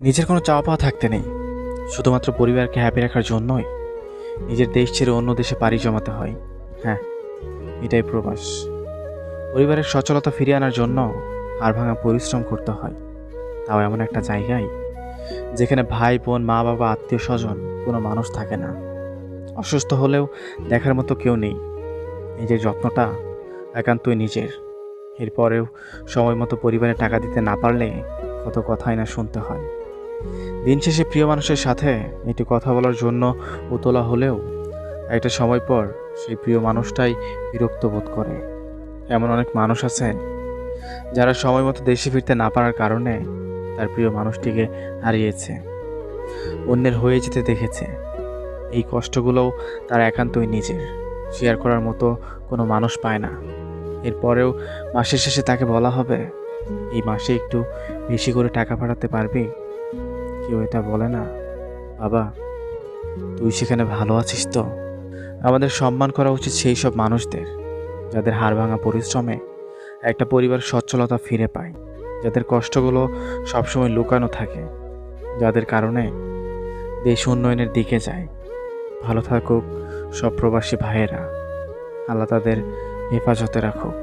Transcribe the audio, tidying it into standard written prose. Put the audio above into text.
নিজের কোনো চাওয়া পাওয়া থাকতে নেই, শুধুমাত্র পরিবারকে হ্যাপি রাখার জন্যই নিজের দেশ ছেড়ে অন্য দেশে পাড়ি জমাতে হয়। হ্যাঁ, এটাই প্রবাস। পরিবারের সচলতা ফিরিয়ে আনার জন্য হাড়ভাঙা পরিশ্রম করতে হয়, তাও এমন একটা জায়গায় যেখানে ভাই বোন মা বাবা আত্মীয় স্বজন কোনো মানুষ থাকে না। অসুস্থ হলেও দেখার মতো কেউ নেই। নিজের যত্নটা একান্তই নিজের। এরপরেও সময় মতো পরিবারে টাকা দিতে না পারলে কত কথাই না শুনতে হয়। দিন শেষে প্রিয় মানুষের সাথে একটু কথা বলার জন্য উতলা হলেও একটা সময় পর সেই প্রিয় মানুষটাই বিরক্ত বোধ করে। এমন অনেক মানুষ আছে যারা সময় মতো দেশে ফিরতে না পারার কারণে তার প্রিয় মানুষটিকে হারিয়েছে, অন্যের হয়ে যেতে দেখেছে। এই কষ্টগুলোও তার একান্তই নিজের, শেয়ার করার মতো কোনো মানুষ পায় না। এরপরেও মাসের শেষে তাকে বলা হবে, এই মাসে একটু বেশি করে টাকা পাঠাতে পারবি। কেউ এটা বলে না, বাবা তুই সেখানে ভালো আছিস তো? আমাদের সম্মান করা উচিত সেই সব মানুষদের যাদের হাড়ভাঙা পরিশ্রমে একটা পরিবার সচ্ছলতা ফিরে পায়, যাদের কষ্টগুলো সবসময় লুকানো থাকে, যাদের কারণে দেশ উন্নয়নের দিকে যায়। ভালো থাকুক সব প্রবাসী ভাইয়েরা, আল্লাহ তাদের হেফাজতে রাখুক।